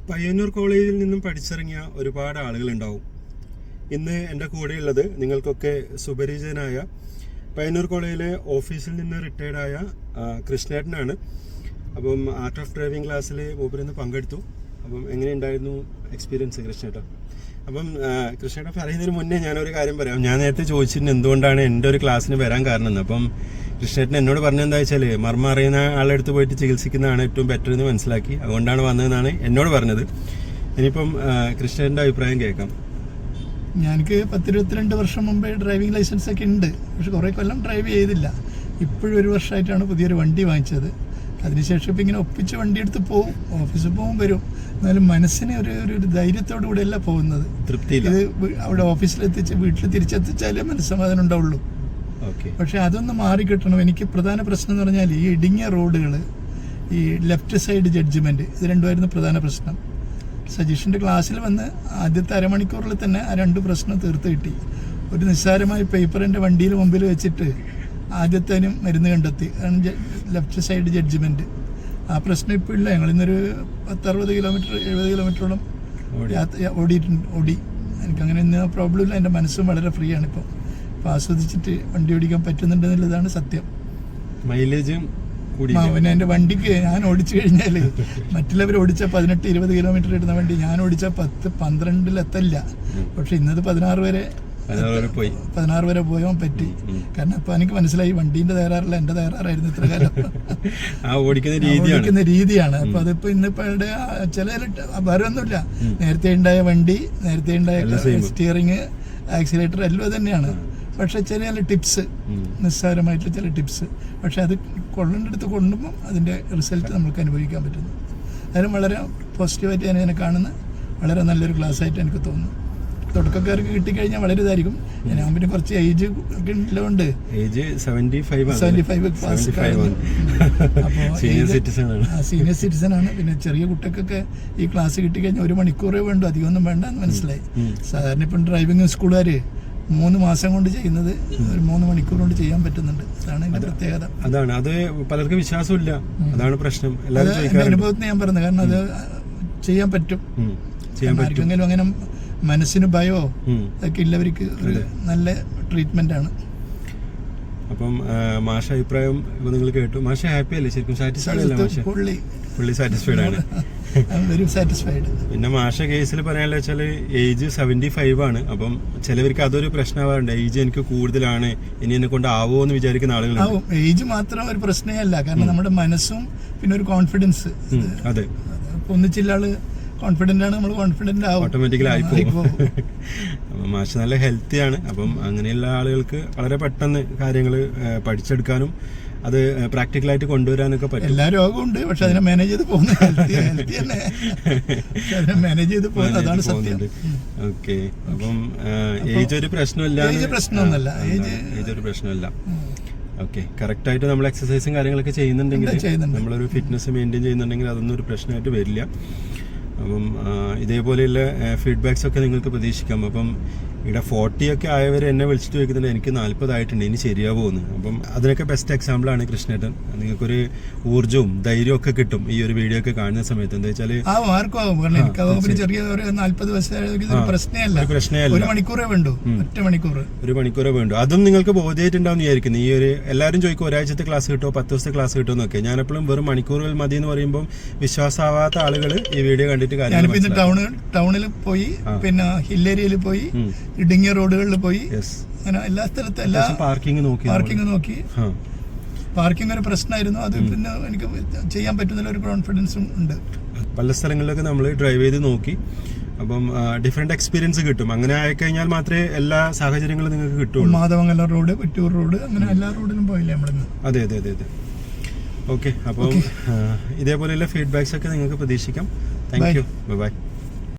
പയ്യന്നൂർ കോളേജിൽ നിന്നും പഠിച്ചിറങ്ങിയ ഒരുപാട് ആളുകളുണ്ടാവും. ഇന്ന് എൻ്റെ കൂടെയുള്ളത് നിങ്ങൾക്കൊക്കെ സുപരിചിതനായ പയ്യന്നൂർ കോളേജിലെ ഓഫീസിൽ നിന്ന് റിട്ടയർഡായ കൃഷ്ണേട്ടനാണ്. അപ്പം ആർട്ട് ഓഫ് ഡ്രൈവിംഗ് ക്ലാസ്സിൽ മൂപ്പരിന്ന് പങ്കെടുത്തു. അപ്പം എങ്ങനെയുണ്ടായിരുന്നു എക്സ്പീരിയൻസ് കൃഷ്ണേട്ട? അപ്പം കൃഷ്ണേട്ട പറയുന്നതിന് മുന്നേ ഞാനൊരു കാര്യം പറയാം. ഞാൻ നേരത്തെ ചോദിച്ചിട്ടുണ്ട് എന്തുകൊണ്ടാണ് എൻ്റെ ഒരു ക്ലാസ്സിന് വരാൻ കാരണം എന്ന്. അപ്പം കൃഷ്ണേട്ടൻ എന്നോട് പറഞ്ഞെന്താ വെച്ചാൽ മർമ്മ അറിയുന്ന ആളുടെ അടുത്ത് പോയിട്ട് ചികിത്സിക്കുന്നതാണ് ഏറ്റവും ബെറ്റർ എന്ന് മനസ്സിലാക്കി. അതുകൊണ്ടാണ് വന്നതെന്നാണ് എന്നോട് പറഞ്ഞത്. ഇനിയിപ്പം കൃഷ്ണേട്ടൻ്റെ അഭിപ്രായം കേൾക്കാം. എനിക്ക് 10-22 വർഷം മുമ്പേ ഡ്രൈവിംഗ് ലൈസൻസ് ഒക്കെ ഉണ്ട്. പക്ഷെ കുറേ കൊല്ലം ഡ്രൈവ് ചെയ്തില്ല. ഇപ്പോഴും ഒരു വർഷമായിട്ടാണ് പുതിയൊരു വണ്ടി വാങ്ങിച്ചത്. അതിനുശേഷം ഇപ്പം ഇങ്ങനെ ഒപ്പിച്ച് വണ്ടി എടുത്ത് പോവും, ഓഫീസിൽ പോവും വരും. എന്നാലും മനസ്സിന് ഒരു ധൈര്യത്തോടു കൂടെയല്ല പോകുന്നത്. തൃപ്തിയില്ല. ഇത് അവിടെ ഓഫീസിലെത്തിച്ച് വീട്ടിൽ തിരിച്ചെത്തിച്ചാലേ മനസ്സമാധാനം ഉണ്ടാവുള്ളൂ. പക്ഷെ അതൊന്ന് മാറിക്കിട്ടണം. എനിക്ക് പ്രധാന പ്രശ്നം എന്ന് പറഞ്ഞാൽ ഈ ഇടുങ്ങിയ റോഡുകൾ, ഈ ലെഫ്റ്റ് സൈഡ് ജഡ്ജ്മെൻറ്റ്, ഇത് രണ്ടുമായിരുന്നു പ്രധാന പ്രശ്നം. സജീഷിൻ്റെ ക്ലാസ്സിൽ വന്ന് ആദ്യത്തെ അരമണിക്കൂറിൽ തന്നെ ആ രണ്ട് പ്രശ്നം തീർത്ത് കിട്ടി. ഒരു നിസ്സാരമായ പേപ്പർ എൻ്റെ വണ്ടിയിൽ മുമ്പിൽ വെച്ചിട്ട് ആദ്യത്തേനും മരുന്ന് കണ്ടെത്തി. അതാണ് ലെഫ്റ്റ് സൈഡ് ജഡ്ജ്മെൻറ്റ്. ആ പ്രശ്നം ഇപ്പോൾ ഇല്ല. ഞങ്ങളിന്നൊരു 60 കിലോമീറ്റർ 70 കിലോമീറ്ററോളം ഓടി. എനിക്കങ്ങനെ ഇന്ന് പ്രോബ്ലം ഇല്ല. എൻ്റെ മനസ്സും വളരെ ഫ്രീ ആണ് ഇപ്പോൾ. അപ്പോൾ ആസ്വദിച്ചിട്ട് വണ്ടി ഓടിക്കാൻ പറ്റുന്നുണ്ടെന്നുള്ളതാണ് സത്യം. മൈലേജും പിന്നെ എൻ്റെ വണ്ടിക്ക് ഞാൻ ഓടിച്ചു കഴിഞ്ഞാൽ മറ്റുള്ളവർ ഓടിച്ച 18-20 കിലോമീറ്റർ ഇടുന്ന വണ്ടി ഞാൻ ഓടിച്ച 10-12 എത്തില്ല. പക്ഷെ ഇന്നത് 16 വരെ പോയാൻ പറ്റി. കാരണം ഇപ്പൊ എനിക്ക് മനസ്സിലായി വണ്ടീന്റെ തകരാറില്ല, എന്റെ തകരാറായിരുന്നു ഇത്ര കാലം. ഓടിക്കുന്ന രീതിയാണ്. അപ്പൊ അതിപ്പോ ഇന്നിപ്പോ ചില വേറെ ഒന്നുമില്ല. നേരത്തെ ഉണ്ടായ വണ്ടി, നേരത്തെ ഉണ്ടായ സ്റ്റിയറിങ്, ആക്സിലേറ്റർ എല്ലാം തന്നെയാണ്. പക്ഷെ ചില ടിപ്സ്, നിസ്സാരമായിട്ടുള്ള ചില ടിപ്സ്, പക്ഷെ അത് കൊള്ളേണ്ടടുത്ത് കൊണ്ടുമ്പോൾ അതിൻ്റെ റിസൾട്ട് നമുക്ക് അനുഭവിക്കാൻ പറ്റുന്നു. അതിനും വളരെ പോസിറ്റീവായിട്ട് ഞാൻ അതിനെ കാണുന്ന വളരെ നല്ലൊരു ക്ലാസ്സായിട്ട് എനിക്ക് തോന്നുന്നു. തുടക്കക്കാർക്ക് കിട്ടിക്കഴിഞ്ഞാൽ വളരെ ഇതായിരിക്കും. ഞാൻ പിന്നെ കുറച്ച് ഏജ് ഒക്കെ ഉള്ളതുകൊണ്ട് 75 അപ്പോൾ സീനിയർ സിറ്റിസൺ ആണ്. പിന്നെ ചെറിയ കുട്ടികൾക്കൊക്കെ ഈ ക്ലാസ് കിട്ടിക്കഴിഞ്ഞാൽ 1 മണിക്കൂറേ വേണ്ടു, അധികമൊന്നും വേണ്ട എന്ന് മനസ്സിലായി. സാധാരണ ഇപ്പം ഡ്രൈവിംഗ് സ്കൂളുകാർ 3 മാസം കൊണ്ട് ചെയ്യുന്നത് ഒരു 3 മണിക്കൂർ കൊണ്ട് ചെയ്യാൻ പറ്റുന്നുണ്ട്. അതാണ് ഇതിന്റെ പ്രത്യേകത. അതാണ് അത് പലർക്കും വിശ്വാസമില്ല. അതാണ് പ്രശ്നം. അനുഭവത്തിന് ഞാൻ പറഞ്ഞത്. കാരണം അത് ചെയ്യാൻ പറ്റും. ആർക്കെങ്കിലും അങ്ങനെ മനസ്സിന് ഭയമോ ഒക്കെ ഇല്ലവർക്ക് ഒരു നല്ല ട്രീറ്റ്മെന്റ് ആണ്. അപ്പം മാഷ അഭിപ്രായം നിങ്ങൾ കേട്ടു. മാഷ ഹാപ്പി അല്ലേ? ശരിക്കും സാറ്റിസ്ഫൈഡ് അല്ലേ? മാഷ ഫുള്ളി സാറ്റിസ്ഫൈഡ് ആണ്. Very satisfied. പിന്നെ മാഷ കേസിൽ പറയാനുള്ള വെച്ചാൽ ഏജ് 75 ആണ്. അപ്പം ചിലവർക്ക് അതൊരു പ്രശ്നമാവാറുണ്ട്. ഏജ് എനിക്ക് കൂടുതലാണ്, ഇനി എന്നെ കൊണ്ട് ആവോ എന്ന് വിചാരിക്കുന്ന ആളുകളുണ്ട്. ഏജ് മാത്രം ഒരു പ്രശ്നമേ അല്ല. കാരണം നമ്മുടെ മനസ്സും പിന്നെ ഒരു കോൺഫിഡൻസ്, അതെ, ഒന്നിച്ചില്ല ആള് കോൺഫിഡന്റ് ആണ്, നമ്മൾ കോൺഫിഡന്റ് ആവും, ഓട്ടോമാറ്റിക്കലി ആയിപ്പോകും. മാഷ് നല്ല ഹെൽത്തി ആണ്. അപ്പം അങ്ങനെയുള്ള ആളുകൾക്ക് വളരെ പെട്ടെന്ന് കാര്യങ്ങൾ പഠിച്ചെടുക്കാനും അത് പ്രാക്ടിക്കലായിട്ട് കൊണ്ടുവരാനൊക്കെ പറ്റും. എല്ലാ രോഗവും ഉണ്ട്, പക്ഷെ അതിനെ മാനേജ് ചെയ്ത് പോകുന്നത് ഹെൽത്തി തന്നെ. മാനേജ് ചെയ്ത് പോകുന്നത് അതാണ് സത്യം. ഓക്കെ. അപ്പം ഏജ് ഒരു പ്രശ്നമില്ല. പ്രശ്നമൊന്നുമല്ല. ഏജ് ഒരു പ്രശ്നമില്ല. ഓക്കെ. കറക്റ്റായിട്ട് നമ്മൾ എക്സസൈസും കാര്യങ്ങളൊക്കെ ചെയ്യുന്നുണ്ടെങ്കിൽ, നമ്മളൊരു ഫിറ്റ്നസ് മെയിൻറ്റെയിൻ ചെയ്യുന്നുണ്ടെങ്കിൽ അതൊന്നും ഒരു പ്രശ്നമായിട്ട് വരില്ല. അപ്പം ഇതേപോലെയുള്ള ഫീഡ്ബാക്സ് ഒക്കെ നിങ്ങൾക്ക് പ്രതീക്ഷിക്കാം. അപ്പം ഇവിടെ 40 ഒക്കെ ആയവർ എന്നെ വിളിച്ചിട്ട് ചോദിക്കുന്നുണ്ട് എനിക്ക് 40 ആയിട്ടുണ്ട്, ഇനി ശരിയാവുമെന്ന്. അപ്പം അതിനൊക്കെ ബെസ്റ്റ് എക്സാമ്പിളാണ് കൃഷ്ണേട്ടൻ. നിങ്ങൾക്കൊരു ഊർജ്ജവും ധൈര്യവും ഒക്കെ കിട്ടും ഈ ഒരു വീഡിയോ ഒക്കെ കാണുന്ന സമയത്ത്. എന്താ വെച്ചാൽ ഒരു മണിക്കൂറേ വേണ്ടു. അതും നിങ്ങൾക്ക് ബോധ്യമായിട്ടുണ്ടാവും വിചാരിക്കുന്നു. ഈ ഒരു എല്ലാവരും ചോദിക്കും ഒരാഴ്ചത്തെ ക്ലാസ് കിട്ടുമോ, 10 ദിവസത്തെ ക്ലാസ് കിട്ടുമോ എന്നൊക്കെ. ഞാനെപ്പോഴും വെറും മണിക്കൂറുകൾ മതി എന്ന് പറയുമ്പോൾ വിശ്വാസമാവാത്ത ആളുകൾ ഈ വീഡിയോ കണ്ടിട്ട് ടൗണിൽ പോയി, പിന്നെ ഹില്ലേരിയയിൽ പോയി, ഇടുങ്ങിയ റോഡുകളിൽ പോയി, അങ്ങനെ എല്ലാ സ്ഥലത്തും എല്ലാ പാർക്കിംഗ് നോക്കി. പാർക്കിംഗ് ഒരു പ്രശ്നമായിരുന്നു. അത് പിന്നെ എനിക്ക് ചെയ്യാൻ പറ്റുന്ന ഒരു കോൺഫിഡൻസും ഉണ്ട്. പല സ്ഥലങ്ങളിലൊക്കെ നമ്മൾ ഡ്രൈവ് ചെയ്ത് നോക്കി. അപ്പം ഡിഫറെന്റ് എക്സ്പീരിയൻസ് കിട്ടും. അങ്ങനെ ആയിക്കഴിഞ്ഞാൽ മാത്രമേ എല്ലാ സാഹചര്യങ്ങളും നിങ്ങൾക്ക് കിട്ടുള്ളൂ. മാധവങ്കല റോഡ്, പുറ്റൂർ റോഡ്, അങ്ങനെ എല്ലാ റോഡിലും പോയില്ലേ നമ്മളിന്ന്. അതെ. ഓക്കെ. അപ്പം ഇതേപോലെയുള്ള ഫീഡ്ബാക്സ് ഒക്കെ നിങ്ങൾക്ക് പ്രതീക്ഷിക്കാം. Thank you. ബൈ.